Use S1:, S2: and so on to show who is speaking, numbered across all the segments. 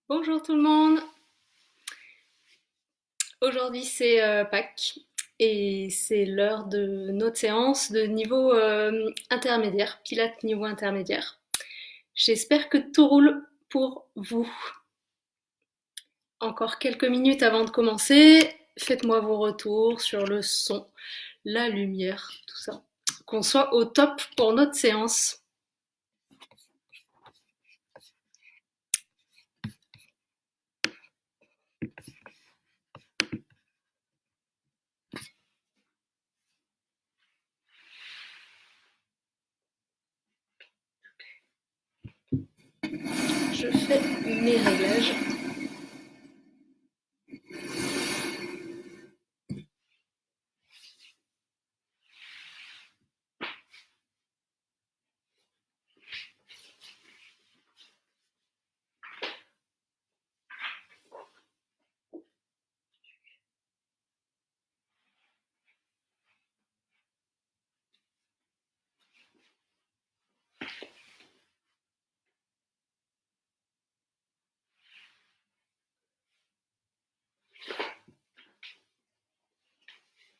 S1: Bonjour tout le monde. Aujourd'hui c'est Pâques et c'est l'heure de notre séance de niveau intermédiaire, Pilates niveau intermédiaire. J'espère que tout roule pour vous. Encore quelques minutes avant de commencer. Faites-moi vos retours sur le son, la lumière, tout ça. Qu'on soit au top pour notre séance. Je fais mes réglages.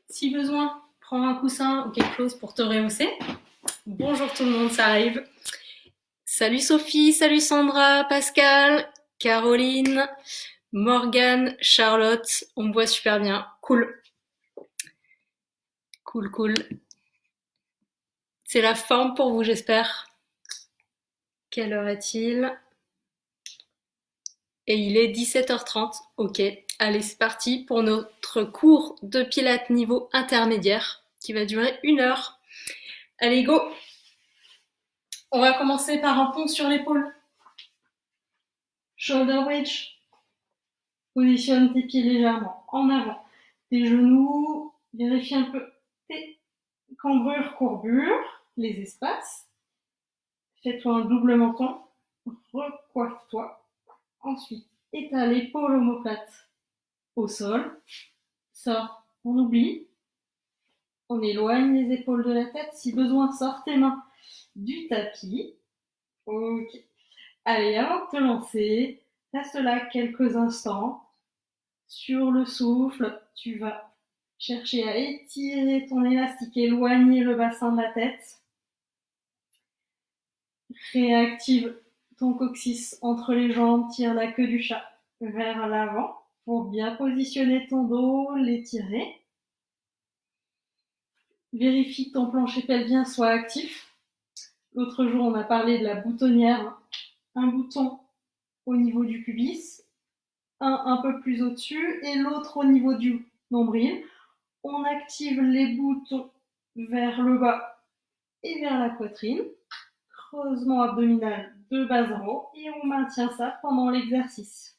S1: Si besoin, prends un coussin ou quelque chose pour te rehausser. Bonjour tout le monde, ça arrive. Salut Sophie, salut Sandra, Pascal, Caroline, Morgane, Charlotte. On me voit super bien. Cool. Cool, cool. C'est la forme pour vous, j'espère. Quelle heure est-il? Et il est 17h30. Ok. Allez, c'est parti pour notre cours de pilates niveau intermédiaire qui va durer 1 heure. Allez, go! On va commencer par un pont sur l'épaule. Shoulder wedge. Positionne tes pieds légèrement en avant. Tes genoux, vérifie un peu tes cambrures, courbures, les espaces. Fais-toi un double menton. Recoiffe-toi. Ensuite, étale l'épaule omoplate au sol. Sors, on oublie. On éloigne les épaules de la tête. Si besoin, sors tes mains du tapis. Ok. Allez, avant de te lancer, reste là quelques instants. Sur le souffle, tu vas chercher à étirer ton élastique, éloigner le bassin de la tête. Réactive ton coccyx entre les jambes, tire la queue du chat vers l'avant pour bien positionner ton dos, l'étirer. Vérifie que ton plancher pelvien soit actif. L'autre jour, on a parlé de la boutonnière. Un bouton au niveau du pubis, un peu plus au-dessus et l'autre au niveau du nombril. On active les boutons vers le bas et vers la poitrine. Creusement abdominal de bas en haut et on maintient ça pendant l'exercice.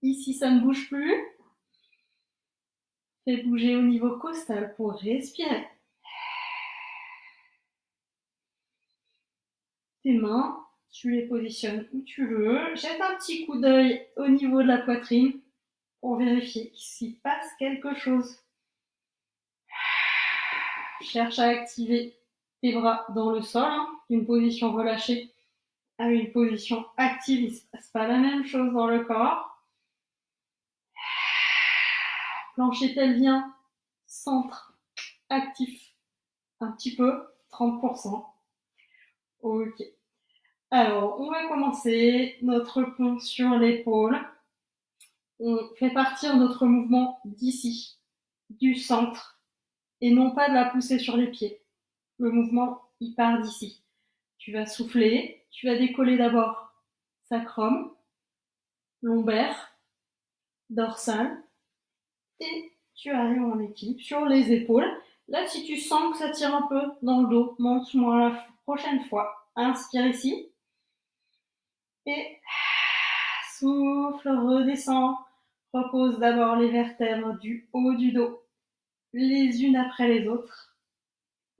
S1: Ici, ça ne bouge plus. Fais bouger au niveau costal pour respirer. Tes mains, tu les positionnes où tu veux. Jette un petit coup d'œil au niveau de la poitrine pour vérifier s'il passe quelque chose. Cherche à activer tes bras dans le sol, d'une position relâchée à une position active. Il ne se passe pas la même chose dans le corps. Plancher pelvien, centre actif, un petit peu, 30%. Ok. Alors, on va commencer notre pont sur l'épaule. On fait partir notre mouvement d'ici, du centre, et non pas de la pousser sur les pieds. Le mouvement, il part d'ici. Tu vas souffler, tu vas décoller d'abord sacrum, lombaire, dorsal, et tu arrives en équilibre sur les épaules. Là, si tu sens que ça tire un peu dans le dos, monte-moi la prochaine fois. Inspire ici. Et souffle, redescends. Repose d'abord les vertèbres du haut du dos, les unes après les autres.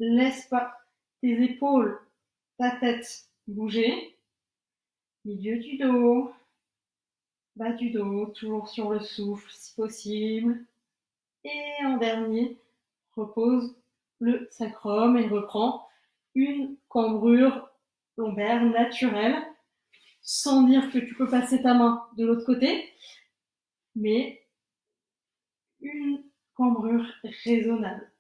S1: Laisse pas tes épaules, ta tête bouger. Milieu du dos, bas du dos, toujours sur le souffle si possible. Et en dernier, repose le sacrum et reprend une cambrure lombaire naturel, sans dire que tu peux passer ta main de l'autre côté, mais une cambrure raisonnable.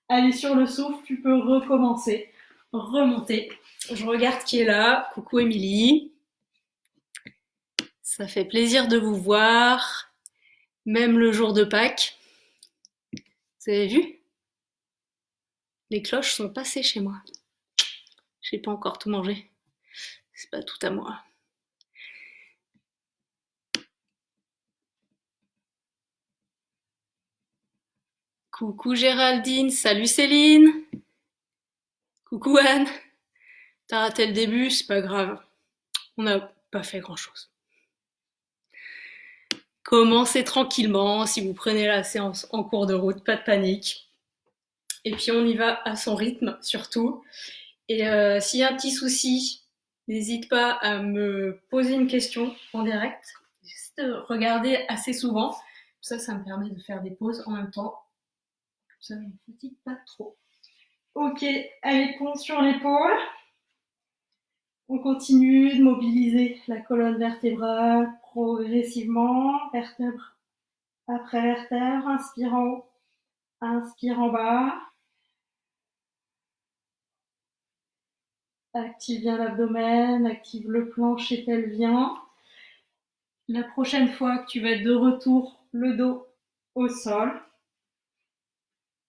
S1: Allez, sur le souffle, tu peux recommencer, remonter. Je regarde qui est là. Coucou Émilie. Ça fait plaisir de vous voir, même le jour de Pâques. Vous avez vu? Les cloches sont passées chez moi. J'ai pas encore tout mangé. C'est pas tout à moi. Coucou Géraldine, salut Céline. Coucou Anne. T'as raté le début, c'est pas grave. On n'a pas fait grand-chose. Commencez tranquillement, si vous prenez la séance en cours de route, pas de panique. Et puis on y va à son rythme, surtout. Et s'il y a un petit souci, n'hésite pas à me poser une question en direct. J'essaie de regarder assez souvent. Ça me permet de faire des pauses en même temps. Ça ne me fatigue pas trop. Ok, allez, pont sur l'épaule. On continue de mobiliser la colonne vertébrale progressivement, vertèbre après vertèbre. Inspire en haut, inspire en bas. Active bien l'abdomen, active le plancher pelvien. La prochaine fois que tu vas être de retour, le dos au sol,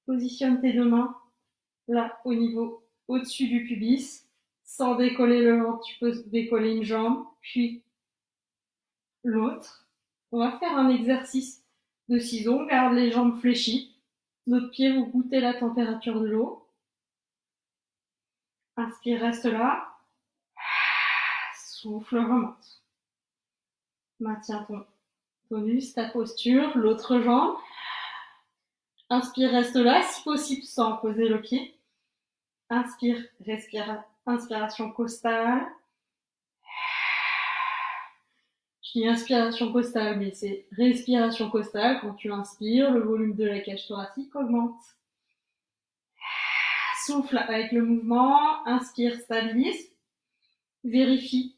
S1: positionne tes deux mains là au niveau au-dessus du pubis. Sans décoller le ventre, tu peux décoller une jambe, puis l'autre. On va faire un exercice de ciseaux. On garde les jambes fléchies. Notre pied, vous goûtez la température de l'eau. Inspire, reste là. Souffle, remonte. Maintiens ton tonus, ta posture. L'autre jambe. Inspire, reste là, si possible sans poser le pied. Inspire, respire, inspiration costale. Je dis inspiration costale, mais c'est respiration costale. Quand tu inspires, le volume de la cage thoracique augmente. Souffle avec le mouvement. Inspire, stabilise. Vérifie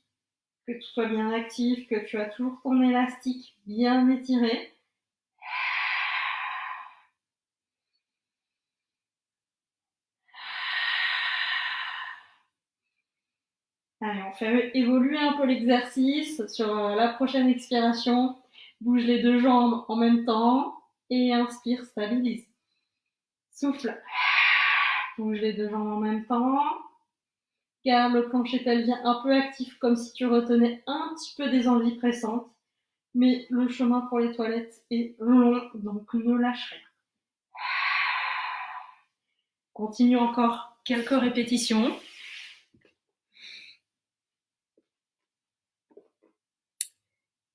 S1: que tout soit bien actif, que tu as toujours ton élastique bien étiré. Allez, on fait évoluer un peu l'exercice. Sur la prochaine expiration, bouge les deux jambes en même temps et inspire, stabilise. Souffle. Bouge les deux jambes en même temps. Garde le plancher pelvien un peu actif comme si tu retenais un petit peu des envies pressantes. Mais le chemin pour les toilettes est long, donc ne lâche rien. Continue encore quelques répétitions.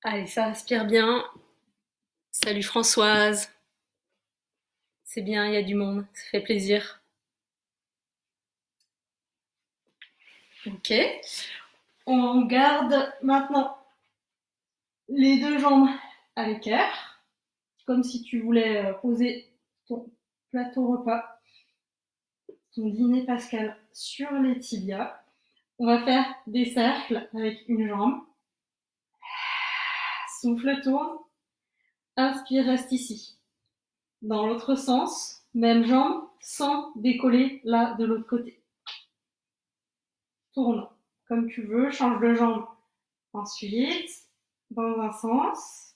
S1: Allez, ça respire bien. Salut Françoise. C'est bien, il y a du monde, ça fait plaisir. Ok. On garde maintenant les deux jambes à l'équerre, comme si tu voulais poser ton plateau repas, ton dîner pascal sur les tibias. On va faire des cercles avec une jambe. Souffle, tourne. Inspire, reste ici. Dans l'autre sens, même jambe, sans décoller là de l'autre côté. Tourne comme tu veux, change de jambe. Ensuite, dans un sens,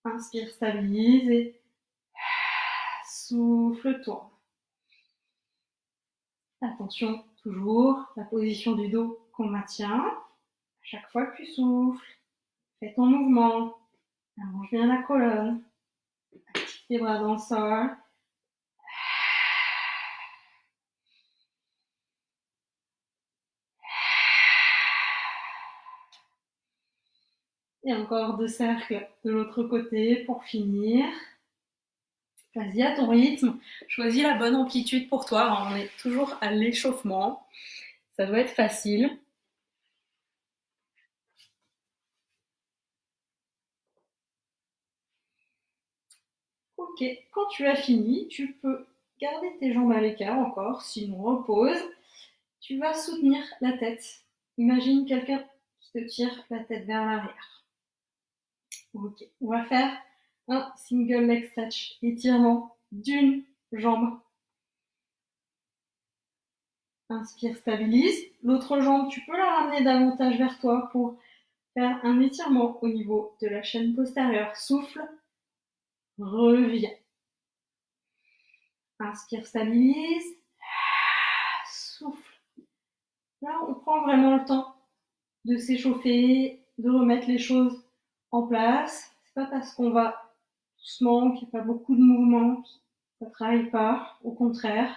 S1: inspire, stabilise et souffle, tourne. Attention, toujours, la position du dos qu'on maintient. À chaque fois que tu souffles, fais ton mouvement, allonge bien la colonne, active tes bras dans le sol. Et encore deux cercles de l'autre côté pour finir. Vas-y à ton rythme, choisis la bonne amplitude pour toi. On est toujours à l'échauffement, ça doit être facile. Ok, quand tu as fini, tu peux garder tes jambes à l'écart encore, sinon repose. Tu vas soutenir la tête imagine quelqu'un qui te tire la tête vers l'arrière. Ok, on va faire un single leg stretch, étirement d'une jambe. Inspire, stabilise. L'autre jambe, tu peux la ramener davantage vers toi pour faire un étirement au niveau de la chaîne postérieure. Souffle, reviens. Inspire, stabilise. Souffle. Là, on prend vraiment le temps de s'échauffer, de remettre les choses en place. C'est pas parce qu'on va doucement, qu'il n'y a pas beaucoup de mouvements, ça ne travaille pas. Au contraire,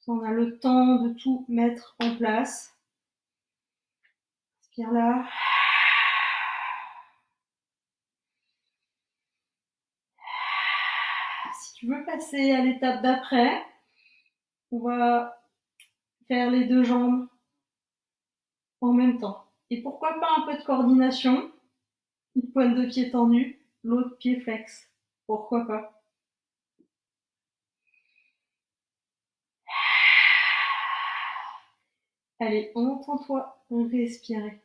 S1: on a le temps de tout mettre en place. Inspire là. Si tu veux passer à l'étape d'après, on va faire les deux jambes en même temps. Et pourquoi pas un peu de coordination? Une pointe de pied tendue, l'autre pied flex. Pourquoi pas? Allez, entends-toi respirer.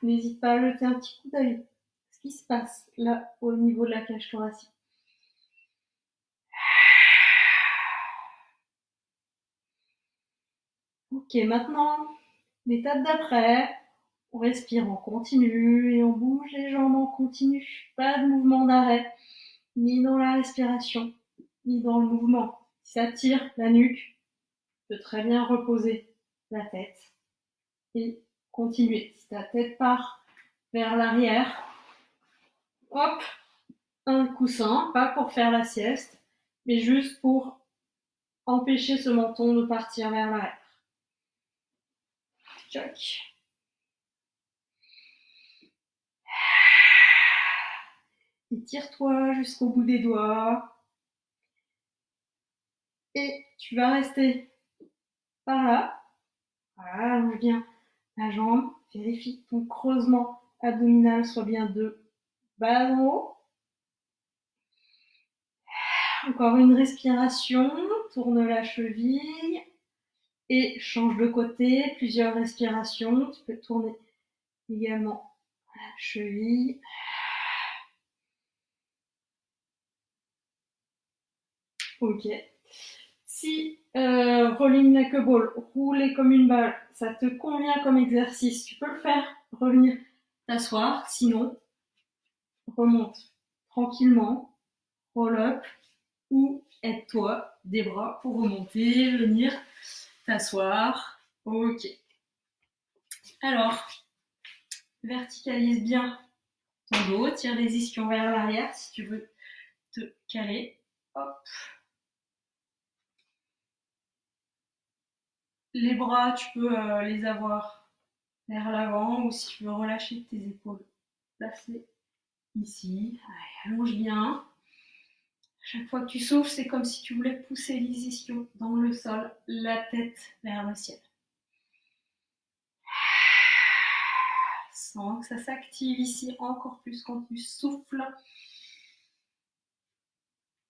S1: N'hésite pas à jeter un petit coup d'œil. Ce qui se passe là au niveau de la cage thoracique. Ok, maintenant, l'étape d'après, on respire en continu et on bouge les jambes en continu. Pas de mouvement d'arrêt, ni dans la respiration, ni dans le mouvement. Si ça tire la nuque, tu peux très bien reposer la tête et continuer. Si ta tête part vers l'arrière, hop, un coussin, pas pour faire la sieste, mais juste pour empêcher ce menton de partir vers l'arrière. Choc. Étire-toi jusqu'au bout des doigts. Et tu vas rester par là. Voilà, allonge bien la jambe. Vérifie que ton creusement abdominal soit bien de bas en haut. Encore une respiration. Tourne la cheville. Et change de côté. Plusieurs respirations. Tu peux tourner également la cheville. Ok. Si rolling like a ball, rouler comme une balle, ça te convient comme exercice, tu peux le faire, revenir t'asseoir. Sinon, remonte tranquillement, roll up ou aide-toi des bras pour remonter, venir t'asseoir. Ok. Alors, verticalise bien ton dos, tire les ischions vers l'arrière si tu veux te caler. Hop. Les bras, tu peux les avoir vers l'avant ou si tu veux relâcher tes épaules, place-les ici. Allez, allonge bien. Chaque fois que tu souffles, c'est comme si tu voulais pousser les ischions dans le sol, la tête vers le ciel. Sens que ça s'active ici encore plus quand tu souffles.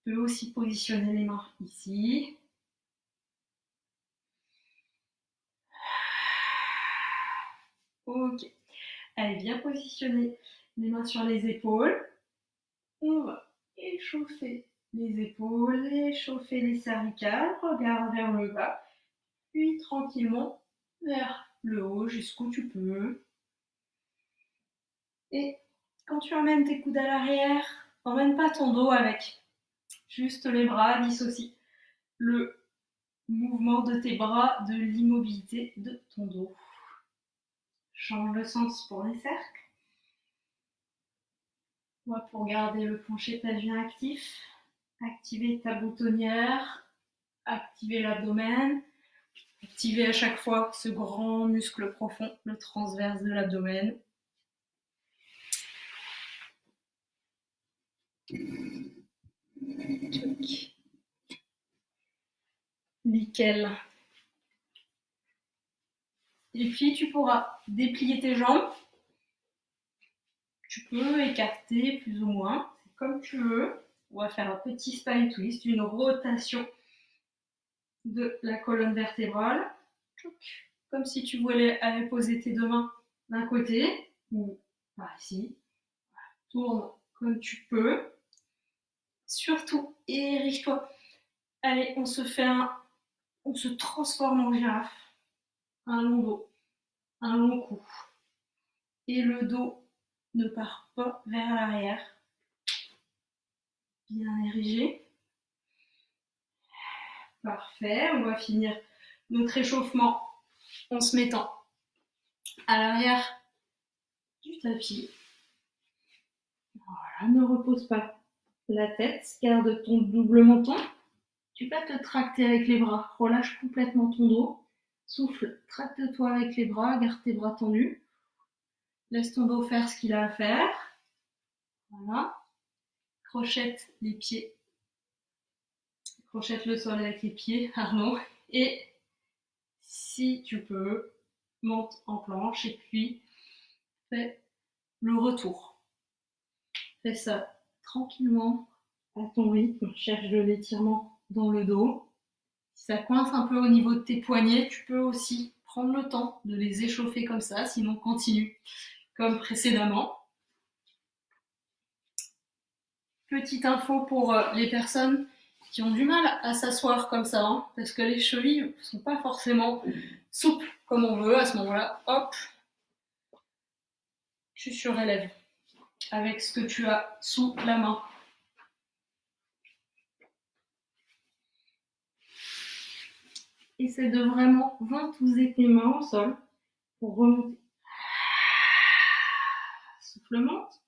S1: Tu peux aussi positionner les mains ici. Ok. Allez, bien positionner les mains sur les épaules. On va échauffer les épaules, échauffer les cervicales. Regarde vers le bas. Puis tranquillement vers le haut jusqu'où tu peux. Et quand tu emmènes tes coudes à l'arrière, n'emmène pas ton dos avec. Juste les bras, dissocie le mouvement de tes bras de l'immobilité de ton dos. Change le sens pour les cercles. Moi, pour garder le plancher pelvien actif, activer ta boutonnière, activer l'abdomen, activer à chaque fois ce grand muscle profond, le transverse de l'abdomen. Nickel. Et puis tu pourras déplier tes jambes. Tu peux écarter plus ou moins, c'est comme tu veux. On va faire un petit spine twist, une rotation de la colonne vertébrale. Comme si tu voulais aller poser tes deux mains d'un côté ou par ici. Tourne comme tu peux. Surtout, érige-toi. Allez, on se transforme en girafe. Un long dos, un long cou. Et le dos ne part pas vers l'arrière. Bien érigé. Parfait, on va finir notre échauffement en se mettant à l'arrière du tapis. Voilà, ne repose pas la tête, garde ton double menton. Tu vas te tracter avec les bras, relâche complètement ton dos. Souffle, tracte-toi avec les bras, garde tes bras tendus. Laisse ton dos faire ce qu'il a à faire. Voilà. Crochette les pieds. Crochette le sol avec les pieds, pardon. Et si tu peux, monte en planche et puis fais le retour. Fais ça tranquillement à ton rythme. Cherche de l'étirement dans le dos. Si ça coince un peu au niveau de tes poignets, tu peux aussi prendre le temps de les échauffer comme ça, sinon continue comme précédemment. Petite info pour les personnes qui ont du mal à s'asseoir comme ça, hein, parce que les chevilles ne sont pas forcément souples comme on veut. À ce moment-là, hop, tu surélèves avec ce que tu as sous la main. Essaie de vraiment ventouser tes mains au sol pour remonter. Souffle, monte.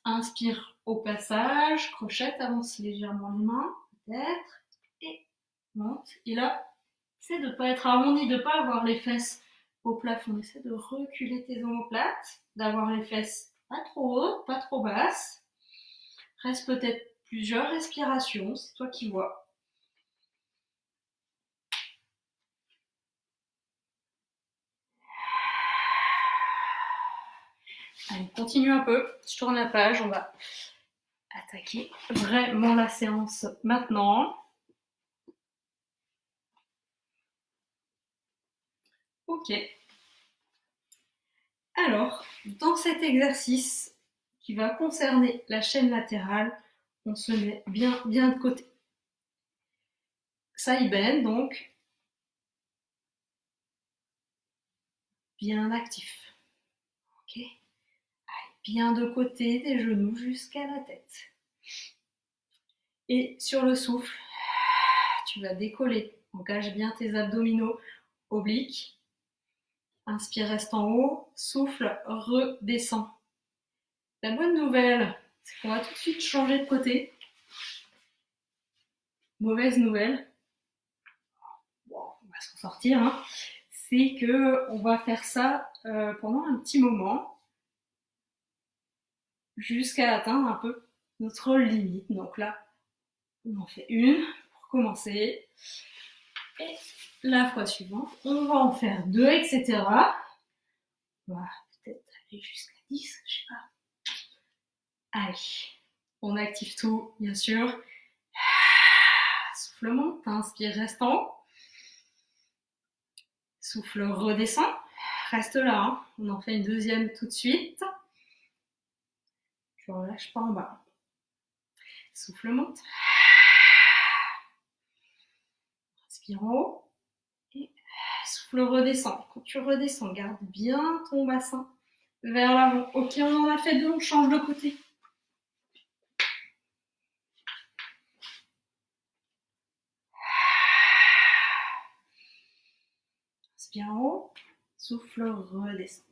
S1: Inspire au passage, crochette, avance légèrement les mains, peut-être, et monte. Et là, essaie de ne pas être arrondi, de ne pas avoir les fesses au plafond. Essaie de reculer tes omoplates, d'avoir les fesses pas trop hautes, pas trop basses. Reste peut-être plusieurs respirations, c'est toi qui vois. Allez, continue un peu, je tourne la page, on va attaquer vraiment la séance maintenant. Ok. Alors, dans cet exercice qui va concerner la chaîne latérale, on se met bien de côté. Side bend, donc, bien actif. Ok. Allez, bien de côté, des genoux jusqu'à la tête. Et sur le souffle, tu vas décoller. Engage bien tes abdominaux obliques. Inspire, reste en haut. Souffle, redescend. La bonne nouvelle, c'est qu'on va tout de suite changer de côté. Mauvaise nouvelle, bon, on va s'en sortir, hein, c'est qu'on va faire ça pendant un petit moment jusqu'à atteindre un peu notre limite. Donc là, on en fait une pour commencer. Et la fois suivante, on va en faire deux, etc. On va peut-être aller jusqu'à 10, je sais pas. Allez, on active tout, bien sûr. Souffle monte, inspire, reste en haut. Souffle redescend. Reste là, hein. On en fait une deuxième tout de suite. Tu relâches pas en bas. Souffle monte. Inspire en haut. Et souffle redescend. Quand tu redescends, garde bien ton bassin vers l'avant. Ok, on en a fait deux, on change de côté. Inspire en haut. Souffle redescend.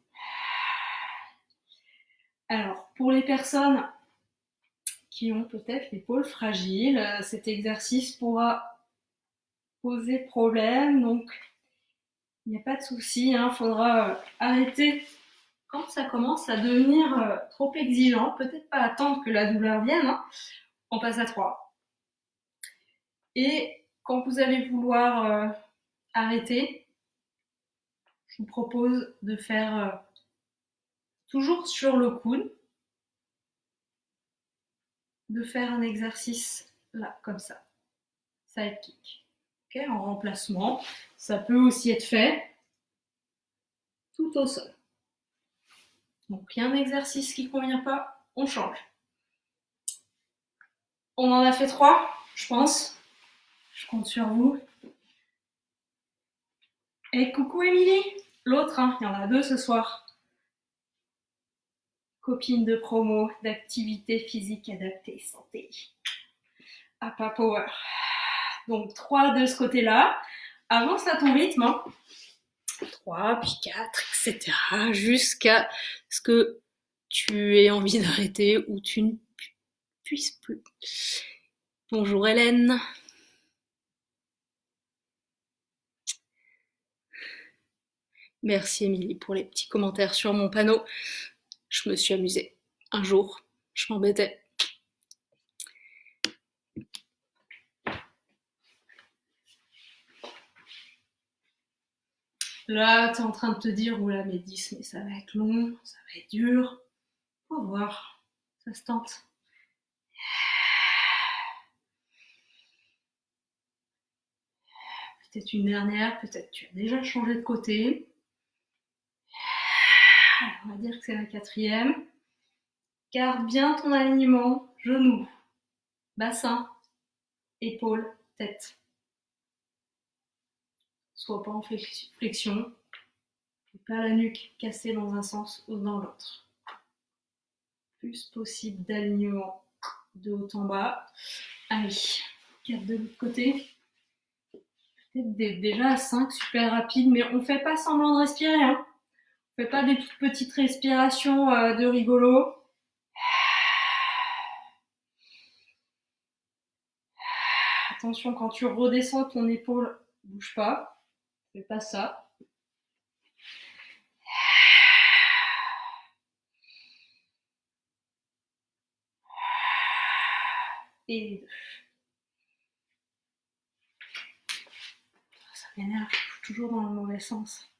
S1: Alors, pour les personnes qui ont peut-être l'épaule fragile, cet exercice pourra poser problème. Donc, il n'y a pas de souci, il faudra arrêter quand ça commence à devenir trop exigeant. Peut-être pas attendre que la douleur vienne, hein. On passe à 3. Et quand vous allez vouloir arrêter, je vous propose de faire toujours sur le coude, de faire un exercice là, comme ça, side kick. Okay, en remplacement, ça peut aussi être fait tout au sol. Donc, il y a un exercice qui ne convient pas, on change. On en a fait 3, je pense. Je compte sur vous. Et coucou Émilie, l'autre, hein, il y en a 2 ce soir. Copine de promo d'activité physique adaptée santé. Apa Power. Donc 3 de ce côté-là. Avance à ton rythme. Hein. 3, puis 4, etc. Jusqu'à ce que tu aies envie d'arrêter ou tu ne puisses plus. Bonjour Hélène. Merci Émilie pour les petits commentaires sur mon panneau. Je me suis amusée. Un jour, je m'embêtais. Là, tu es en train de te dire, oula, mais 10, mais ça va être long, ça va être dur. Faut voir, ça se tente. Peut-être une dernière, peut-être tu as déjà changé de côté. Alors, on va dire que c'est la 4e. Garde bien ton alignement, genoux, bassin, épaules, tête. Sois pas en flexion, pas la nuque cassée dans un sens ou dans l'autre. Plus possible d'alignement de haut en bas. Allez, 4 de l'autre côté. Peut-être déjà à 5, super rapide, mais on fait pas semblant de respirer. Hein. On fait pas des toutes petites respirations de rigolo. Attention, quand tu redescends ton épaule, bouge pas. Fais pas ça. Et 2. Ça m'énerve, je suis toujours dans le mauvais sens.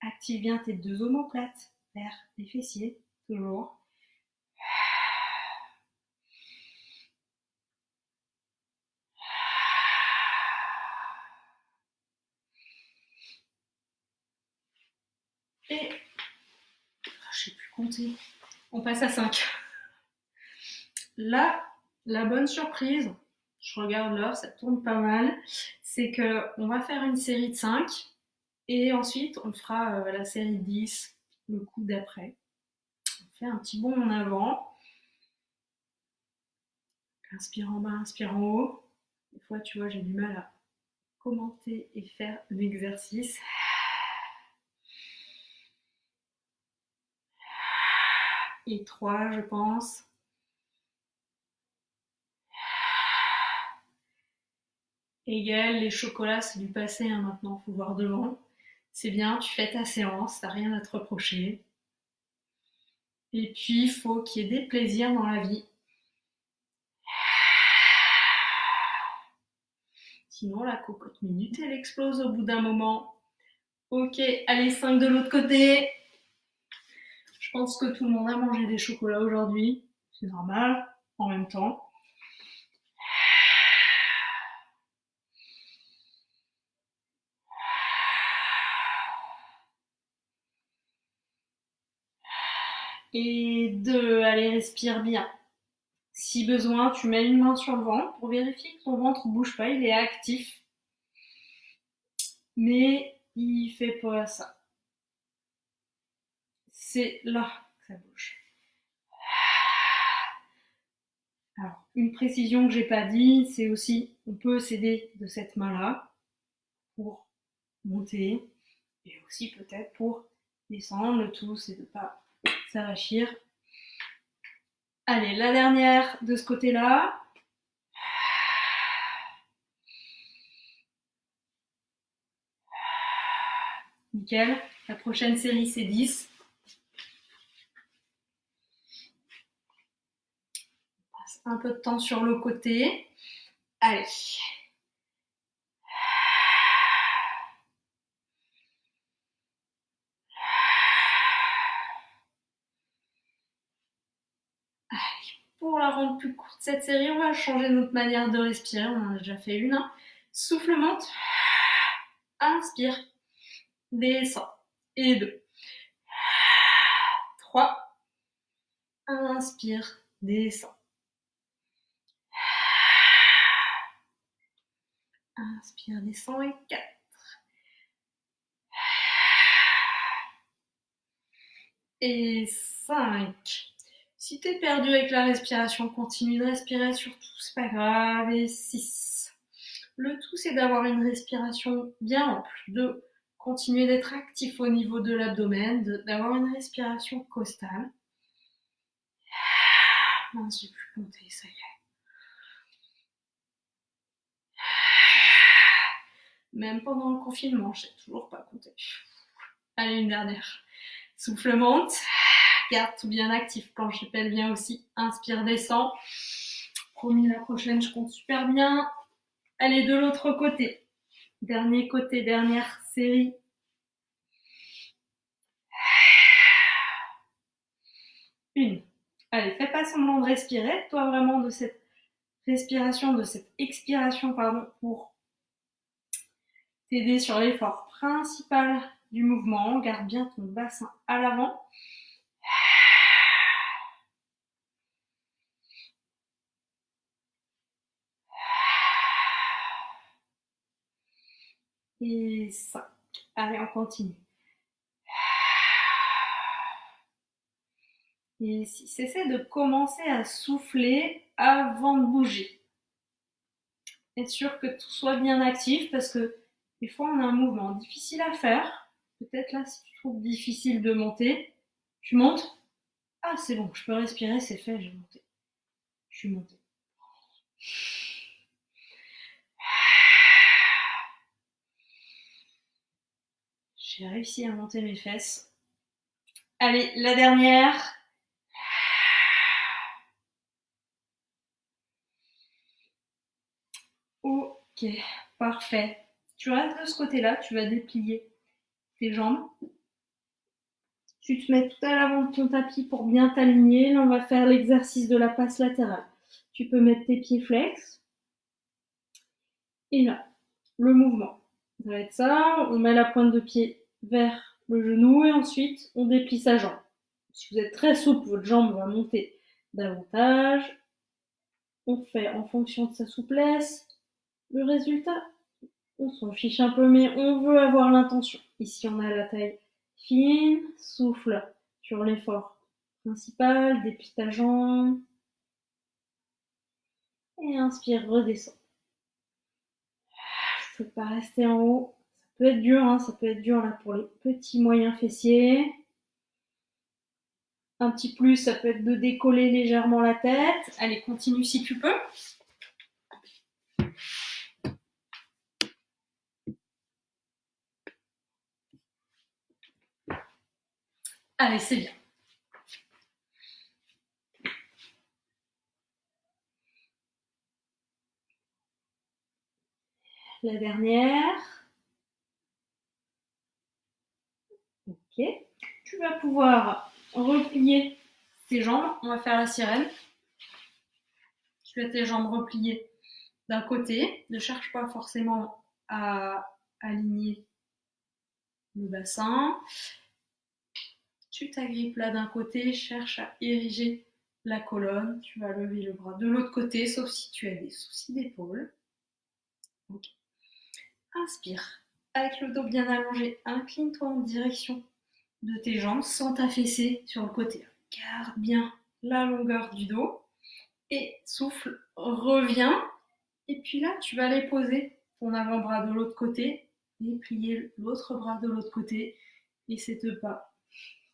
S1: Active bien tes 2 omoplates vers les fessiers, toujours. Et je sais plus compter. On passe à 5. Là, la bonne surprise, je regarde l'heure, ça tourne pas mal, c'est qu'on va faire une série de 5 et ensuite on fera la série de 10 le coup d'après. On fait un petit bond en avant. Inspire en bas, inspire en haut. Des fois, tu vois, j'ai du mal à commenter et faire l'exercice. Et 3, je pense. Égal, les chocolats, c'est du passé, hein, maintenant, faut voir devant. C'est bien, tu fais ta séance, t'as rien à te reprocher. Et puis, il faut qu'il y ait des plaisirs dans la vie. Sinon, la cocotte minute, elle explose au bout d'un moment. Ok, allez, 5 de l'autre côté. Je pense que tout le monde a mangé des chocolats aujourd'hui. C'est normal, en même temps. Et 2, allez, respire bien. Si besoin, tu mets une main sur le ventre pour vérifier que ton ventre ne bouge pas, il est actif. Mais il fait pas ça. C'est là que ça bouge. Alors, une précision que j'ai pas dit, c'est aussi, on peut s'aider de cette main-là pour monter et aussi peut-être pour descendre. Le tout, c'est de ne pas s'arrachir. Allez, la dernière de ce côté-là. Nickel. La prochaine série, c'est 10. On passe un peu de temps sur le côté. Allez.
S2: pour la rendre plus courte cette série, on va changer notre manière de respirer. On en a déjà fait une. Souffle, monte. Inspire. Descend. Et 2. 3. Inspire. Descend. Inspire, descend. Et 4. Et 5. Si t'es perdu avec la respiration, continue de respirer surtout, c'est pas grave. Et 6. Le tout, c'est d'avoir une respiration bien ample, de continuer d'être actif au niveau de l'abdomen, d'avoir une respiration costale. Non, j'ai plus compté, ça y est. Même pendant le confinement, j'ai toujours pas compté. Allez, une dernière. Souffle, monte. Garde tout bien actif. Plancher pelvien aussi. Inspire, descend. Promis, la prochaine, je compte super bien. Allez, de l'autre côté. Dernier côté, dernière série. Une. Allez, fais pas semblant de respirer. Toi, vraiment, de cette respiration, de cette expiration, pardon, pour t'aider sur l'effort principal du mouvement. Garde bien ton bassin à l'avant. Et 5. Allez, on continue. Et 6. Essaie de commencer à souffler avant de bouger. Être sûr que tout soit bien actif parce que des fois on a un mouvement difficile à faire. Peut-être là, si tu trouves difficile de monter, tu montes. Ah, c'est bon, je peux respirer, c'est fait, j'ai monté. Je suis montée. J'ai réussi à monter mes fesses. Allez, la dernière. Ok, parfait. Tu restes de ce côté-là, tu vas déplier tes jambes. Tu te mets tout à l'avant de ton tapis pour bien t'aligner. Là, on va faire l'exercice de la passe latérale. Tu peux mettre tes pieds flex. Et là, le mouvement. Ça va être ça. On met la pointe de pied vers le genou et ensuite, on déplie sa jambe. Si vous êtes très souple, votre jambe va monter davantage. On fait en fonction de sa souplesse. Le résultat, on s'en fiche un peu, mais on veut avoir l'intention. Ici, on a la taille fine, souffle sur l'effort principal, déplie ta jambe. Et inspire, redescends. Je ne peux pas rester en haut. Ça peut être dur, hein, ça peut être dur là pour les petits moyens fessiers. Un petit plus, ça peut être de décoller légèrement la tête. Allez, continue si tu peux. Allez, c'est bien. La dernière. Ok. Tu vas pouvoir replier tes jambes. On va faire la sirène. Tu as tes jambes repliées d'un côté. Ne cherche pas forcément à aligner le bassin. Tu t'agrippes là d'un côté, cherche à ériger la colonne. Tu vas lever le bras de l'autre côté, sauf si tu as des soucis d'épaule. Okay. Inspire. Avec le dos bien allongé, incline-toi en direction de tes jambes sans t'affaisser sur le côté. Garde bien la longueur du dos. Et souffle, reviens. Et puis là, tu vas aller poser ton avant-bras de l'autre côté et plier l'autre bras de l'autre côté. Et c'est de pas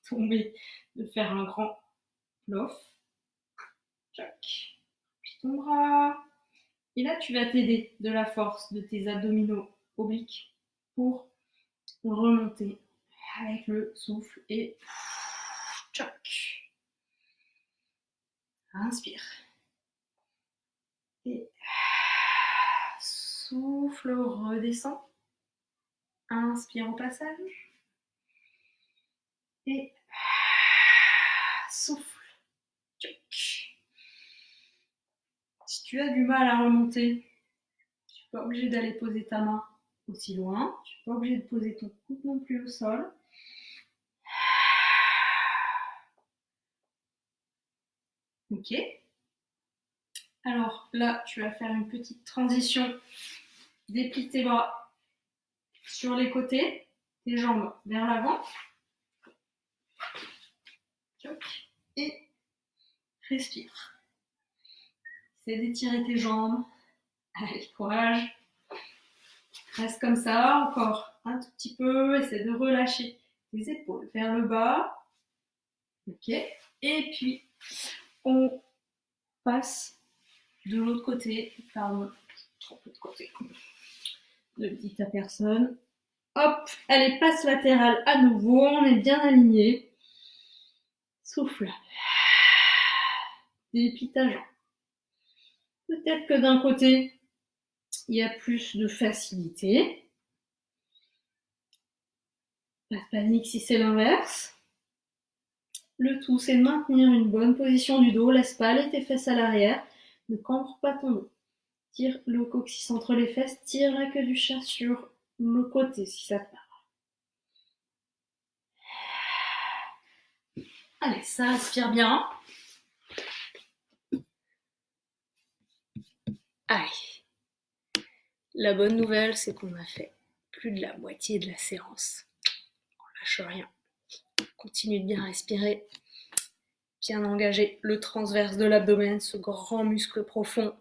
S2: tomber, de faire un grand plof. Tchac. Puis ton bras. Et là, tu vas t'aider de la force de tes abdominaux obliques pour remonter avec le souffle et tchac. Inspire. Et souffle, redescend. Inspire au passage. Et souffle. Tchac. Si tu as du mal à remonter, tu n'es pas obligé d'aller poser ta main aussi loin. Tu n'es pas obligé de poser ton coude non plus au sol. Ok. Alors là, tu vas faire une petite transition. Déplie tes bras sur les côtés, tes jambes vers l'avant. Et respire. Essaie d'étirer tes jambes. Allez, courage. Reste comme ça, encore un tout petit peu. Essaie de relâcher tes épaules vers le bas. Ok. Et puis, on passe de l'autre côté. Pardon, trop peu de côté. Ne le dites à personne. Hop, allez, passe latérale à nouveau. On est bien aligné. Souffle. Déplie ta jambe. Peut-être que d'un côté, il y a plus de facilité. Pas de panique si c'est l'inverse. Le tout, c'est de maintenir une bonne position du dos. Laisse pas aller tes fesses à l'arrière. Ne cambre pas ton dos. Tire le coccyx entre les fesses. Tire la queue du chat sur le côté si ça te parle. Allez, ça respire bien. Allez. La bonne nouvelle, c'est qu'on a fait plus de la moitié de la séance. On lâche rien. Continue de bien respirer. Bien engager le transverse de l'abdomen, ce grand muscle profond.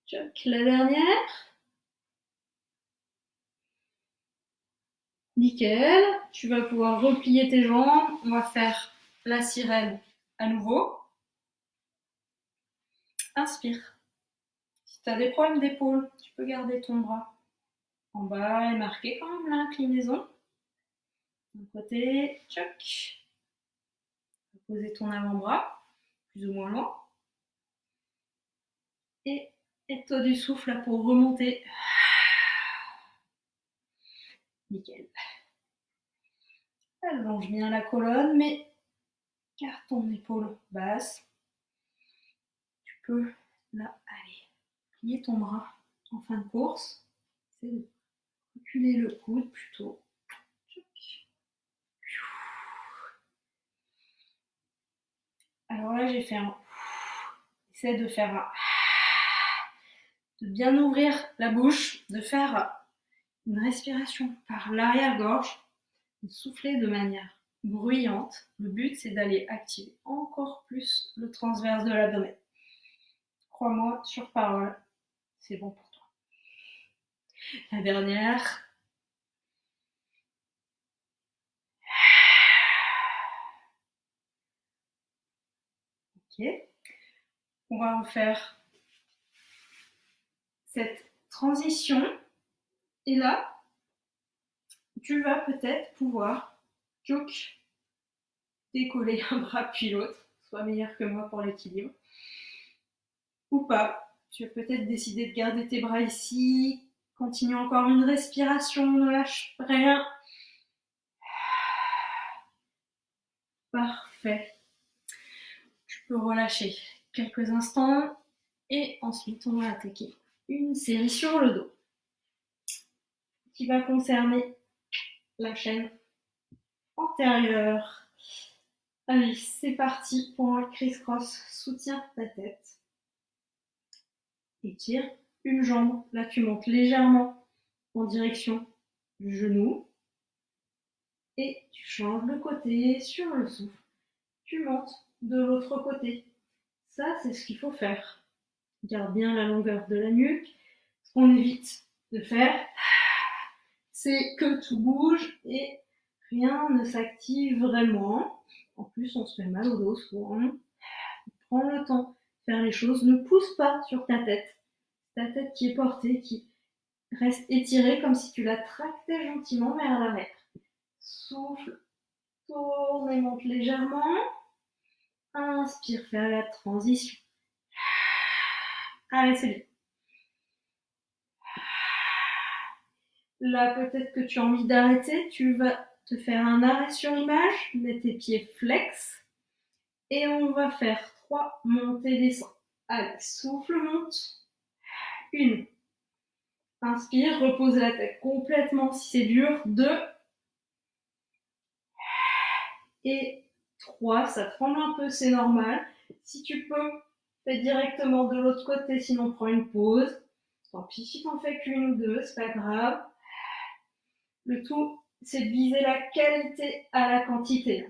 S2: Choc, la dernière. Nickel. Tu vas pouvoir replier tes jambes. On va faire la sirène à nouveau. Inspire. Si tu as des problèmes d'épaule, tu peux garder ton bras en bas et marquer quand même l'inclinaison. D'un côté, choc. Poser ton avant-bras, plus ou moins loin. Et aide-toi du souffle là pour remonter. Nickel. Allonge bien la colonne, mais garde ton épaule basse. Tu peux, là, aller plier ton bras en fin de course. C'est de reculer le coude plutôt. Alors là, j'ai fait un... Essaie de faire un... De bien ouvrir la bouche, de faire une respiration par l'arrière-gorge, de souffler de manière bruyante. Le but, c'est d'aller activer encore plus le transverse de l'abdomen. Crois-moi, sur parole, c'est bon pour toi. La dernière. Ok. On va en faire cette transition. Et là, tu vas peut-être pouvoir décoller un bras puis l'autre. Sois meilleur que moi pour l'équilibre. Ou pas. Tu vas peut-être décider de garder tes bras ici. Continue encore une respiration, ne lâche rien. Parfait. Tu peux relâcher quelques instants et ensuite on va attaquer une série sur le dos qui va concerner la chaîne antérieure. Allez, c'est parti pour un criss-cross. Soutiens ta tête. Étire une jambe. Là, tu montes légèrement en direction du genou. Et tu changes de côté sur le souffle. Tu montes de l'autre côté. Ça, c'est ce qu'il faut faire. Garde bien la longueur de la nuque. Ce qu'on évite de faire, c'est que tout bouge et rien ne s'active vraiment. En plus, on se fait mal au dos souvent. Prends le temps de faire les choses. Ne pousse pas sur ta tête. Ta tête qui est portée, qui reste étirée comme si tu la tractais gentiment vers l'arrière. Souffle, tourne et monte légèrement. Inspire, faire la transition. Allez, c'est bien. Là, peut-être que tu as envie d'arrêter. Tu vas te faire un arrêt sur image, mettre tes pieds flex. Et on va faire 3 montées descentes. Allez, souffle, monte. 1. Inspire, repose la tête complètement si c'est dur. 2. Et 3. Ça tremble un peu, c'est normal. Si tu peux, fais directement de l'autre côté, sinon prends une pause. Tant pis si t'en fais qu'une ou deux, c'est pas grave. Le tout, c'est de viser la qualité à la quantité.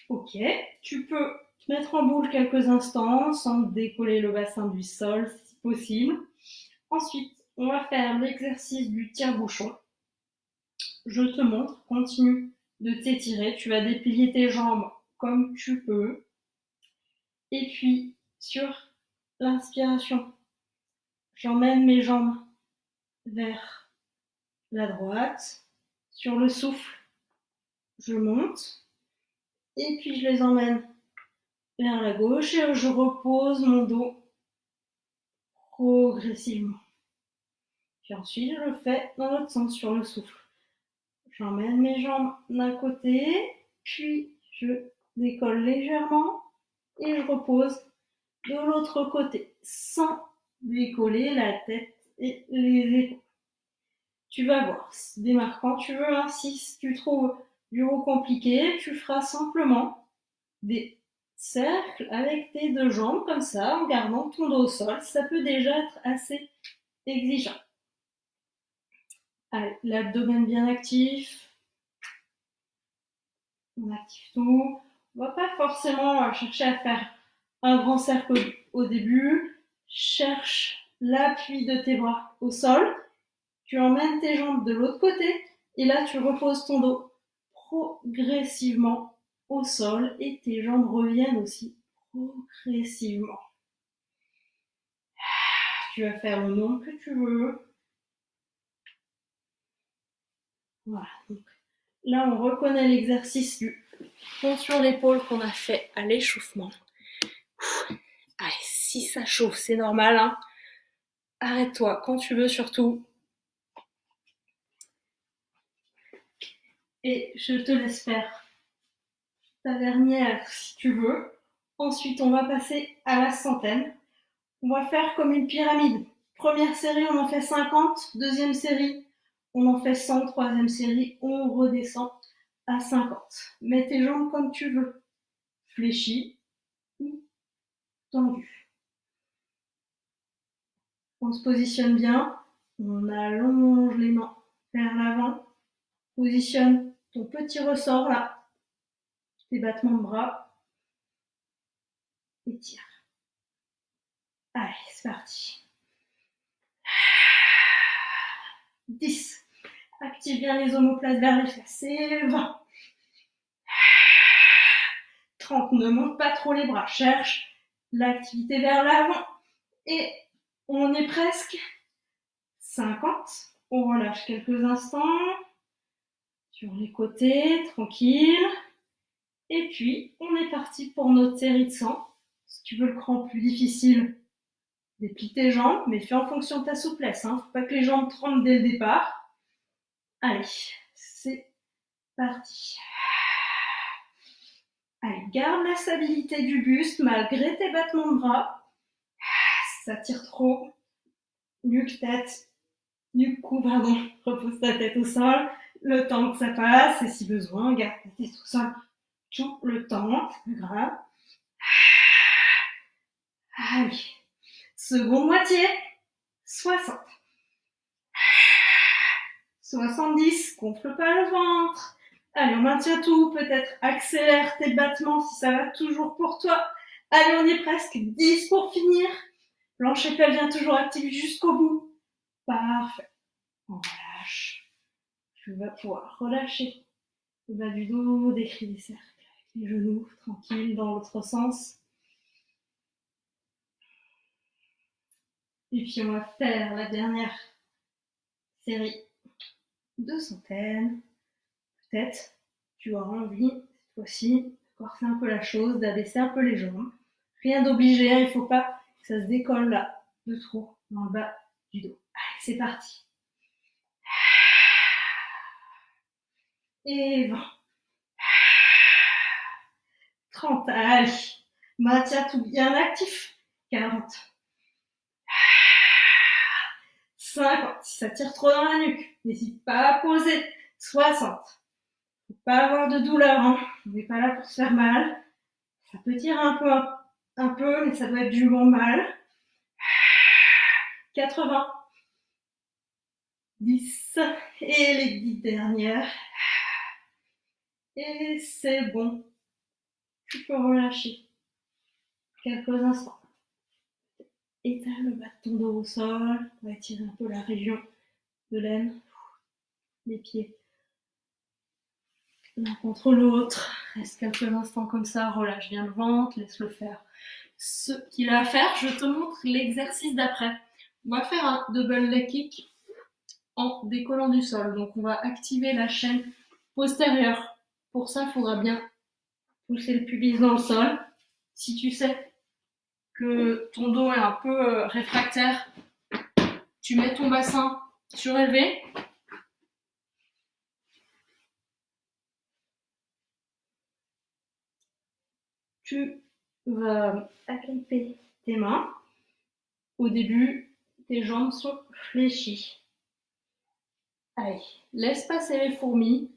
S2: Ok, tu peux te mettre en boule quelques instants sans décoller le bassin du sol si possible. Ensuite, on va faire l'exercice du tire-bouchon. Je te montre, continue de t'étirer. Tu vas déplier tes jambes comme tu peux. Et puis, sur l'inspiration, j'emmène mes jambes vers la droite. Sur le souffle, je monte. Et puis, je les emmène vers la gauche et je repose mon dos progressivement. Puis ensuite, je le fais dans l'autre sens sur le souffle. J'emmène mes jambes d'un côté, puis je décolle légèrement et je repose de l'autre côté sans décoller la tête et les épaules. Tu vas voir, démarre quand tu veux, hein, si tu trouves dur ou compliqué, tu feras simplement des cercles avec tes deux jambes comme ça, en gardant ton dos au sol. Ça peut déjà être assez exigeant. Allez, l'abdomen bien actif. On active tout. On va pas forcément chercher à faire un grand cercle au début. Cherche l'appui de tes bras au sol. Tu emmènes tes jambes de l'autre côté et là tu reposes ton dos progressivement au sol et tes jambes reviennent aussi progressivement. Tu vas faire le nombre que tu veux. Voilà. Donc, là, on reconnaît l'exercice du pont sur l'épaule qu'on a fait à l'échauffement. Allez, si ça chauffe, c'est normal. Hein. Arrête-toi quand tu veux surtout. Et je te laisse faire ta dernière si tu veux. Ensuite, on va passer à la centaine. On va faire comme une pyramide. Première série, on en fait 50. Deuxième série, on en fait 100. Troisième série, on redescend à 50. Mets tes jambes comme tu veux. Fléchies ou tendues. On se positionne bien. On allonge les mains vers l'avant. Positionne ton petit ressort là. Tes battements de bras. Et tire. Allez, c'est parti. 10. Active bien les omoplates vers les fesses. Et 20. 30. Ne monte pas trop les bras. Cherche l'activité vers l'avant. Et on est presque. 50. On relâche quelques instants. Sur les côtés, tranquille. Et puis, on est parti pour notre série de 100. Si tu veux le cran plus difficile, déplie tes jambes, mais fais en fonction de ta souplesse. Hein. Faut pas que les jambes tremblent dès le départ. Allez, c'est parti. Allez, garde la stabilité du buste malgré tes battements de bras. Ça tire trop. Nuque, tête. Nuque, cou, pardon. Repose ta tête au sol. Le temps que ça passe, et si besoin, garde ta tête au sol tout le temps. C'est pas grave. Allez. Seconde moitié. 60. 70. Gonfle pas le ventre. Allez, on maintient tout. Peut-être accélère tes battements si ça va toujours pour toi. Allez, on est presque. 10 pour finir. Plancher pelvien toujours actif jusqu'au bout. Parfait. On relâche. Tu vas pouvoir relâcher le bas du dos, décris des cercles avec les genoux, tranquille, dans l'autre sens. Et puis on va faire la dernière série de centaines. Peut-être tu auras envie, cette fois-ci, de corser un peu la chose, d'abaisser un peu les jambes. Rien d'obligé, hein, il ne faut pas que ça se décolle là, de trop, dans le bas du dos. Allez, c'est parti.
S1: et 20. 30, allez, maintiens tout bien actif. 40. 50, si ça tire trop dans la nuque, n'hésite pas à poser. 60. Faut pas avoir de douleur, hein. On n'est pas là pour se faire mal. Ça peut tirer un peu, mais ça doit être du bon mal. 80. 10. Et les 10 dernières. Et c'est bon. Tu peux relâcher quelques instants. Étale le bas de ton dos au sol. On va étirer un peu la région de l'aine. Les pieds l'un contre l'autre. Reste quelques instants comme ça. Relâche bien le ventre. Laisse-le faire ce qu'il a à faire. Je te montre l'exercice d'après. On va faire un double leg kick en décollant du sol. Donc on va activer la chaîne postérieure. Pour ça, il faudra bien pousser le pubis dans le sol. Si tu sais que ton dos est un peu réfractaire, tu mets ton bassin surélevé. Tu vas agripper tes mains. Au début, tes jambes sont fléchies. Allez, laisse passer les fourmis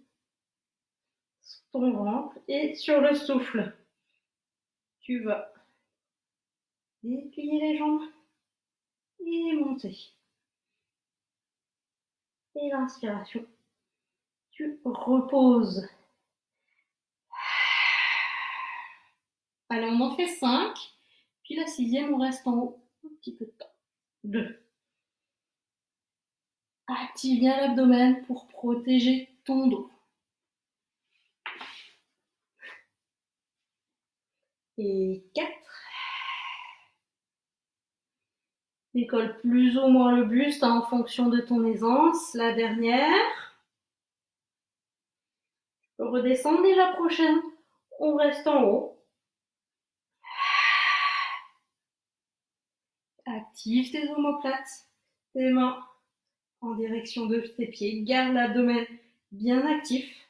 S1: sur ton ventre et sur le souffle. Tu vas déplier les jambes et monter. Et l'inspiration, tu reposes. Allez, on en fait 5. Puis la 6e, on reste en haut un petit peu de temps. 2. Active bien l'abdomen pour protéger ton dos. Et 4. Décolle plus ou moins le buste en fonction de ton aisance. La dernière. Tu peux redescendre et la prochaine, on reste en haut. Active tes omoplates, tes mains en direction de tes pieds. Garde l'abdomen bien actif.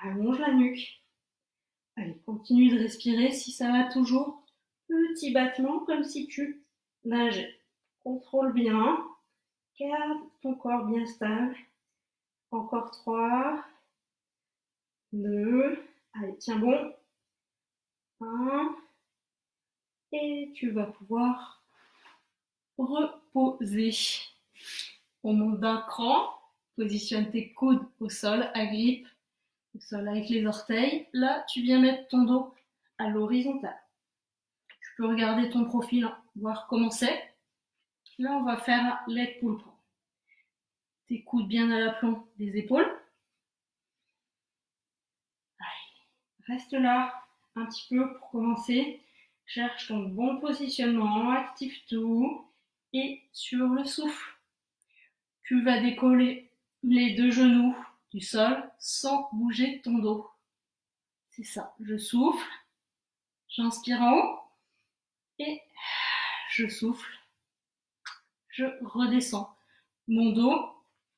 S1: Allonge la nuque. Allez, continue de respirer si ça va toujours. Petit battement comme si tu nageais. Contrôle bien. Garde ton corps bien stable. Encore 3. 2. Allez, tiens bon. 1. Et tu vas pouvoir reposer. On monte d'un cran. Positionne tes coudes au sol. Agrippe le sol avec les orteils. Là, tu viens mettre ton dos à l'horizontale. Tu peux regarder ton profil, hein, voir comment c'est. Là, on va faire un leg pull. Tes coudes bien à l'aplomb des épaules. Allez, reste là un petit peu pour commencer. Cherche ton bon positionnement, active tout. Et sur le souffle, tu vas décoller les 2 genoux du sol sans bouger ton dos. C'est ça, je souffle, j'inspire en haut et je souffle, je redescends. Mon dos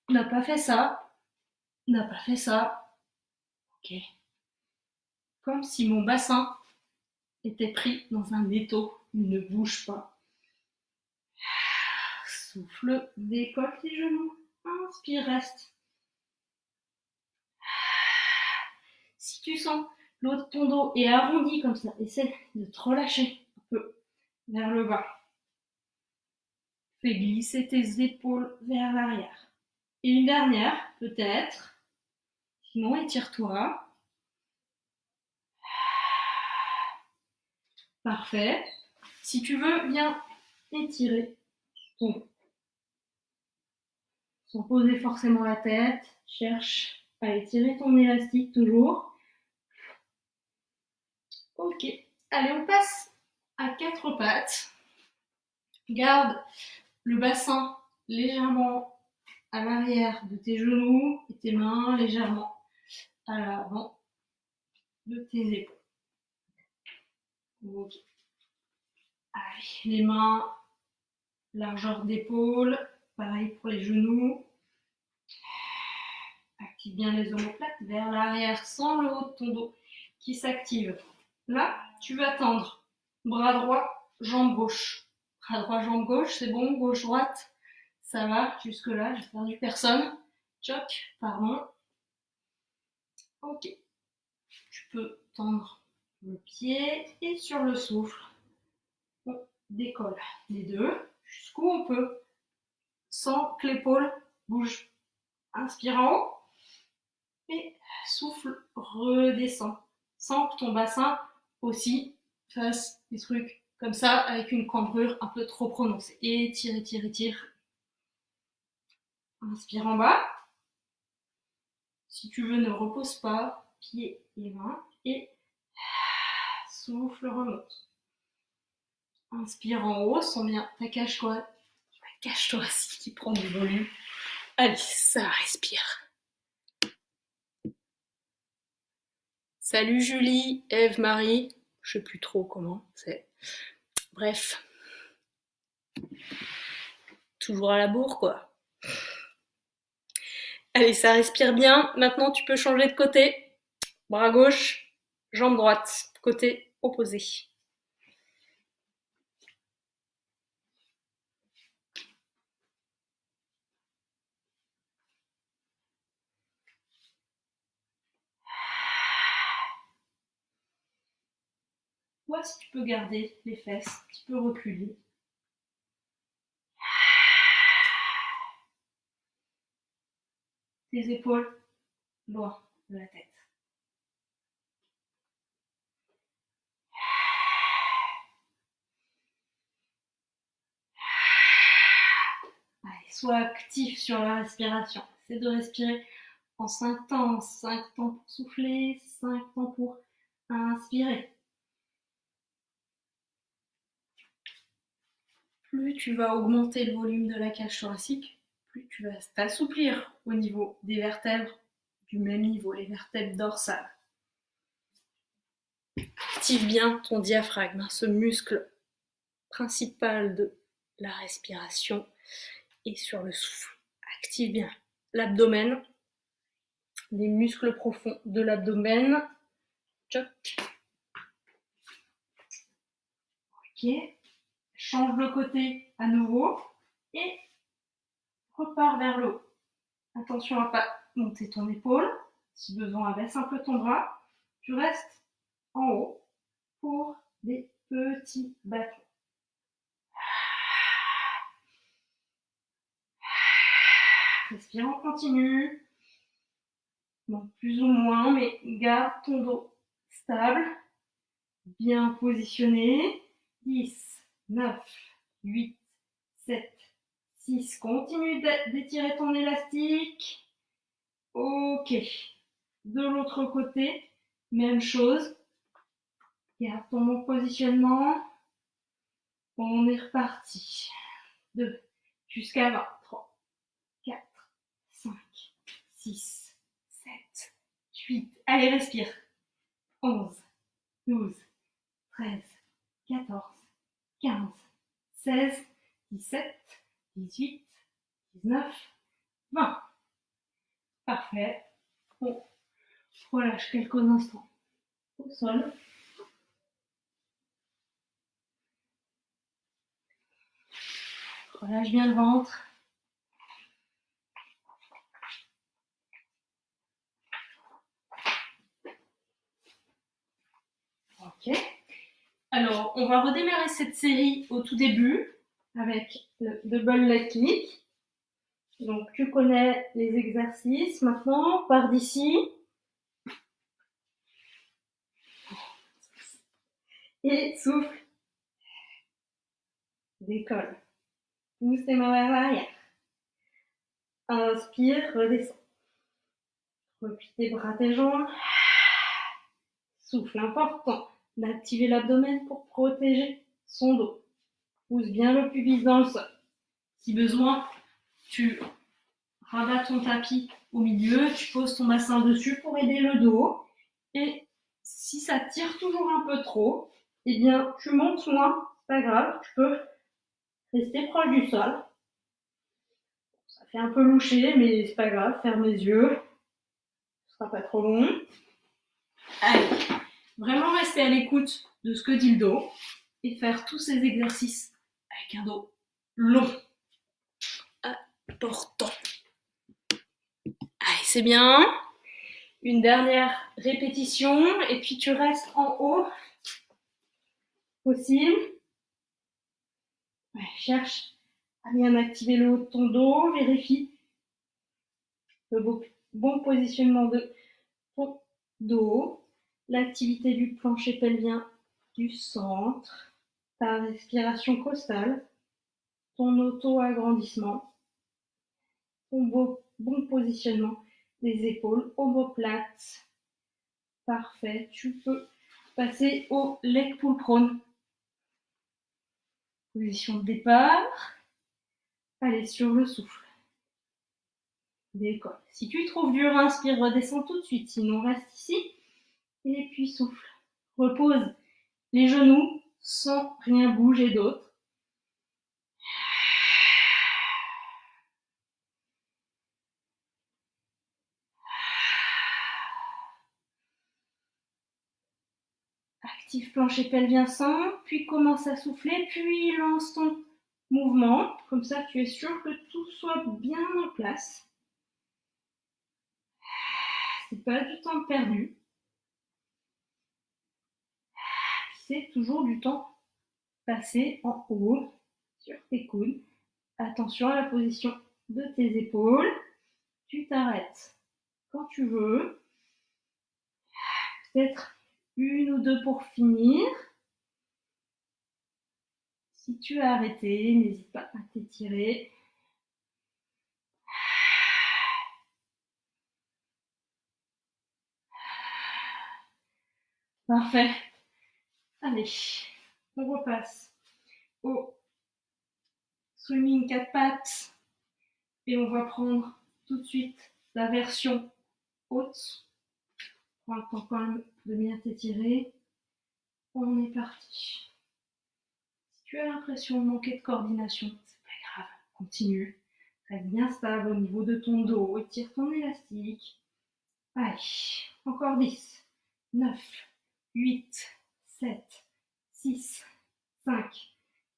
S1: n'a pas fait ça, n'a pas fait ça. Ok. Comme si mon bassin était pris dans un étau, il ne bouge pas. Souffle, décolle tes genoux, inspire, reste. Si tu sens l'autre ton dos est arrondi comme ça, essaie de te relâcher un peu vers le bas. Fais glisser tes épaules vers l'arrière. Et une dernière, peut-être. Sinon, étire-toi. Parfait. Si tu veux, viens étirer ton dos. Sans poser forcément la tête. Cherche à étirer ton élastique toujours. Ok. Allez, on passe à 4 pattes. Garde le bassin légèrement à l'arrière de tes genoux et tes mains légèrement à l'avant de tes épaules. Ok. Allez, les mains, largeur d'épaule, pareil pour les genoux.
S2: Active bien les omoplates vers l'arrière sans le haut de ton dos qui s'active. Là, tu vas tendre. Bras droit, jambe gauche. Bras droit, jambe gauche, c'est bon. Gauche, droite, ça va. Jusque-là, j'ai perdu personne. Choc, pardon. Ok. Tu peux tendre le pied et sur le souffle, on décolle les deux jusqu'où on peut sans que l'épaule bouge. Inspire en haut et souffle, redescend sans que ton bassin aussi fasse des trucs comme ça avec une cambrure un peu trop prononcée. Étire, étire, étire. Inspire en bas. Si tu veux, ne repose pas, pieds et mains, et souffle, remonte. Inspire en haut, sens bien ta cage thoracique qui prend du volume. Allez, ça respire. Salut Julie, Ève, Marie, je sais plus trop comment c'est. Bref, toujours à la bourre quoi. Allez, ça respire bien. Maintenant, tu peux changer de côté. Bras gauche, jambe droite, côté opposé. Vois si tu peux garder les fesses un petit peu reculées. Tes épaules loin de la tête. Allez, sois actif sur la respiration. Essaie de respirer en 5 temps. 5 temps pour souffler, 5 temps pour inspirer. Plus tu vas augmenter le volume de la cage thoracique, plus tu vas t'assouplir au niveau des vertèbres, du même niveau, les vertèbres dorsales. Active bien ton diaphragme, ce muscle principal de la respiration et sur le souffle. Active bien l'abdomen, les muscles profonds de l'abdomen. Choc. Ok. Change le côté à nouveau et repars vers le haut. Attention à ne pas monter ton épaule. Si besoin, abaisse un peu ton bras. Tu restes en haut pour des petits bâtons. Respire en continu. Donc plus ou moins, mais garde ton dos stable, bien positionné. 10, 9, 8, 7, 6. Continue d'étirer ton élastique. Ok. De l'autre côté, même chose. Garde ton bon positionnement. On est reparti. 2, jusqu'à 20. 3, 4, 5, 6, 7, 8. Allez, respire. 11, 12, 13, 14, 15, 16, 17, 18, 19, 20. Parfait. On relâche quelques instants au sol. Relâche bien le ventre. Ok. Alors, on va redémarrer cette série au tout début avec le double leg kick. Donc, tu connais les exercices. Maintenant, pars d'ici. Et souffle. Décolle. Pousse tes mains vers l'arrière. Inspire, redescends. Replie tes bras, tes jambes. Souffle, important d'activer l'abdomen pour protéger son dos. Pousse bien le pubis dans le sol. Si besoin, tu rabats ton tapis au milieu, tu poses ton bassin dessus pour aider le dos. Et si ça tire toujours un peu trop, eh bien, tu montes moins, c'est pas grave, tu peux rester proche du sol. Ça fait un peu loucher, mais c'est pas grave, ferme les yeux.
S1: sera pas trop long.
S2: Allez, vraiment rester à l'écoute de ce que dit le dos et faire tous ces exercices avec un dos long. Important. Allez, c'est bien. Une dernière répétition et puis tu restes en haut. Possible. Ouais, cherche à bien activer le haut de ton dos. Vérifie le bon positionnement de ton dos, l'activité du plancher pelvien du centre, ta respiration costale, ton auto-agrandissement, ton bon positionnement des épaules, omoplate. Parfait. Tu peux passer au leg pull prone. Position de départ. Allez, sur le souffle. Décolle. Si tu trouves dur, inspire, redescends tout de suite. Sinon, reste ici. Et puis souffle. Repose les genoux sans rien bouger d'autre. Active plancher pelvien centre, puis commence à souffler, puis lance ton mouvement. Comme ça, tu es sûr que tout soit bien en place. C'est pas du temps perdu. C'est toujours du temps passé en haut sur tes coudes. Attention à la position de tes épaules. Tu t'arrêtes quand tu veux. Peut-être une ou deux pour finir. Si tu as arrêté, n'hésite pas à t'étirer. Parfait. Allez, on repasse au swimming 4 pattes et on va prendre tout de suite la version haute. Prends le temps quand même de bien t'étirer. On est parti. Si tu as l'impression de manquer de coordination, c'est pas grave, continue. Reste bien stable au niveau de ton dos, étire ton élastique. Allez, encore 10, 9, 8, 7, 6, 5,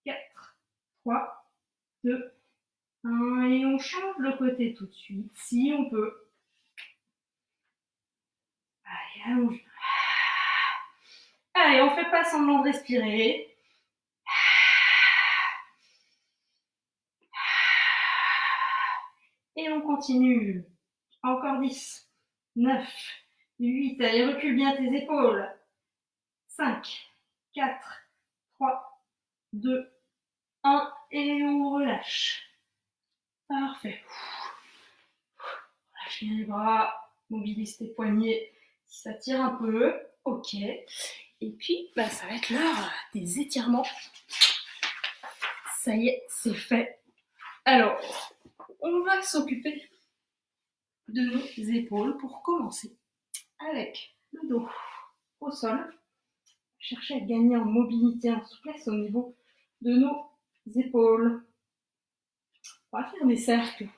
S2: 4, 3, 2, 1. Et on change le côté tout de suite, si on peut. Allez, allonge. Allez, on fait pas semblant de respirer. Et on continue. Encore 10, 9, 8. Allez, recule bien tes épaules. 5, 4, 3, 2, 1. Et on relâche. Parfait. Relâche bien les bras. Mobilise tes poignets si ça tire un peu. Ok. Et puis, ça va être l'heure des étirements. Ça y est, c'est fait. Alors, on va s'occuper de nos épaules pour commencer. Avec le dos au sol. Chercher à gagner en mobilité, en souplesse au niveau de nos épaules. On va faire des cercles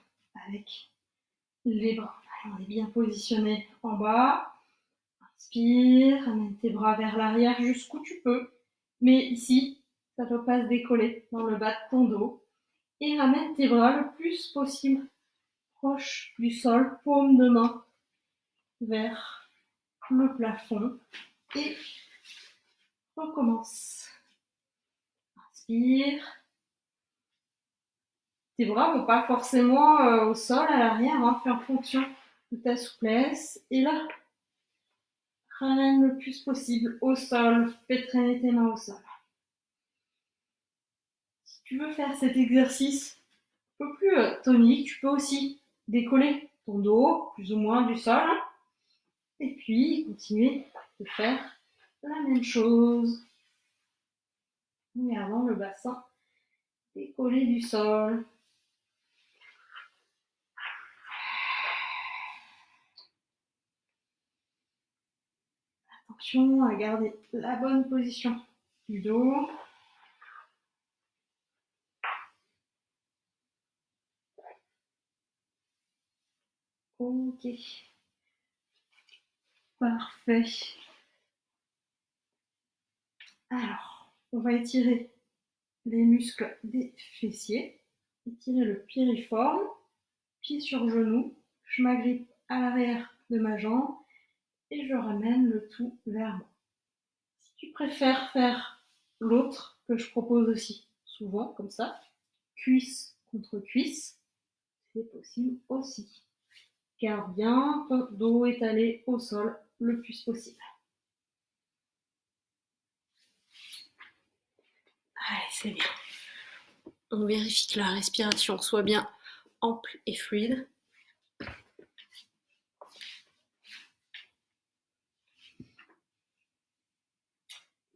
S2: avec les bras. On est bien positionné en bas. Inspire, amène tes bras vers l'arrière jusqu'où tu peux. Mais ici, ça ne doit pas se décoller dans le bas de ton dos. Et ramène tes bras le plus possible proche du sol, paume de main vers le plafond. Et recommence. Inspire. Tes bras ne vont pas forcément au sol, à l'arrière, hein, fais en fonction de ta souplesse. Et là, ramène le plus possible au sol, fais traîner tes mains au sol. Si tu veux faire cet exercice un peu plus tonique, tu peux aussi décoller ton dos plus ou moins du sol. Et puis, continuer de faire la même chose. En gardant le bassin décollé du sol. Attention à garder la bonne position du dos. Ok.
S1: Parfait. Alors, on va étirer les muscles des fessiers, étirer le piriforme, pied sur genou, je m'agrippe à l'arrière de ma jambe et je ramène le tout vers moi. Si tu préfères faire l'autre que je propose aussi souvent, comme ça, cuisse contre cuisse, c'est possible aussi. Garde bien ton dos étalé au sol le plus possible.
S2: Allez, c'est bien. On vérifie que la respiration soit bien ample et fluide.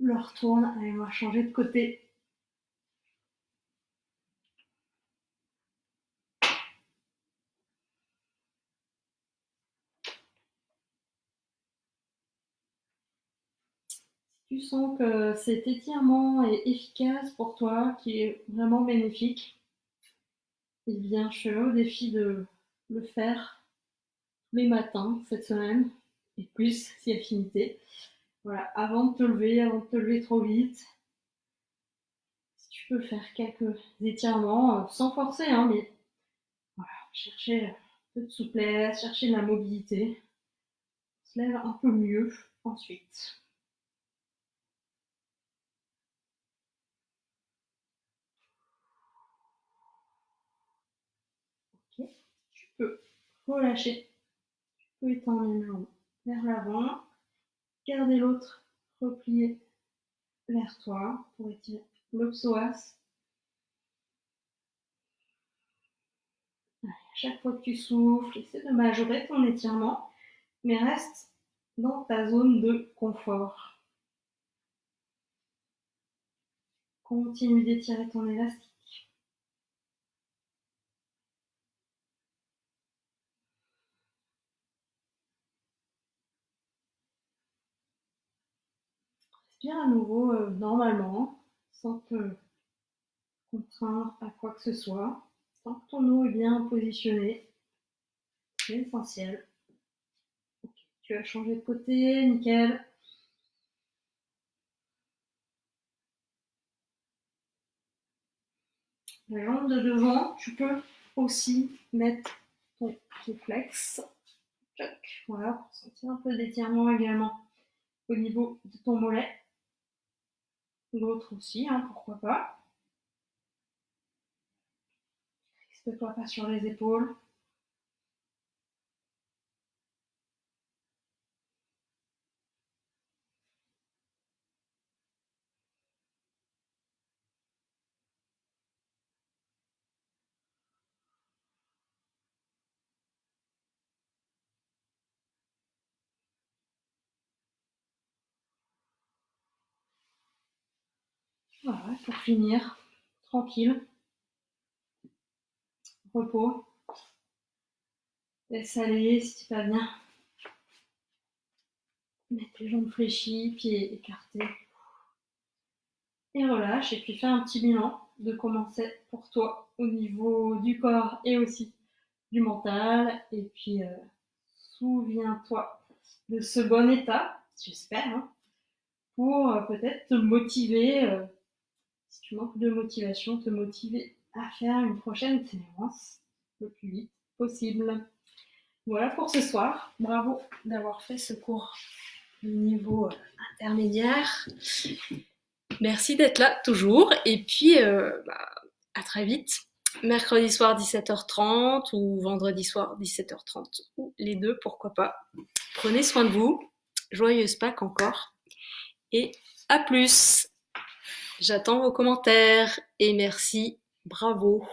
S1: Je retourne, allez, on va changer de côté. Tu sens que cet étirement est efficace pour toi, qui est vraiment bénéfique, eh bien, je te mets au défi de le faire tous les matins cette semaine, et plus si affinité. Voilà, avant de te lever trop vite, si tu peux faire quelques étirements, sans forcer, hein, mais voilà, chercher un peu de souplesse, chercher de la mobilité. On se lève un peu mieux ensuite. Ok, tu peux relâcher, tu peux étendre les jambes vers l'avant, garder l'autre replié vers toi pour étirer le psoas. À chaque fois que tu souffles, essaie de majorer ton étirement, mais reste dans ta zone de confort. Continue d'étirer ton élastique. Respire à nouveau normalement, sans te contraindre à quoi que ce soit. Tant que ton eau est bien positionnée, c'est essentiel. Okay. Tu as changé de côté, nickel. La jambe de devant, tu peux aussi mettre ton flex. Voilà, pour sentir un peu d'étirement également au niveau de ton mollet. L'autre aussi, hein, pourquoi pas. Reste-toi pas sur les épaules. Voilà, pour finir, tranquille, repos. Laisse aller si tu vas bien. Mettre les jambes fléchies, pieds écartés. Et relâche, et puis fais un petit bilan de comment c'est pour toi au niveau du corps et aussi du mental. Et puis, souviens-toi de ce bon état, j'espère, hein, pour peut-être te motiver, si tu manques de motivation, te motiver à faire une prochaine séance le plus vite possible. Voilà pour ce soir. Bravo d'avoir fait ce cours de niveau intermédiaire.
S2: Merci d'être là toujours et puis à très vite. Mercredi soir 17h30 ou vendredi soir 17h30 ou les deux, pourquoi pas. Prenez soin de vous. Joyeuse Pâques encore et à plus. J'attends vos commentaires et merci. Bravo.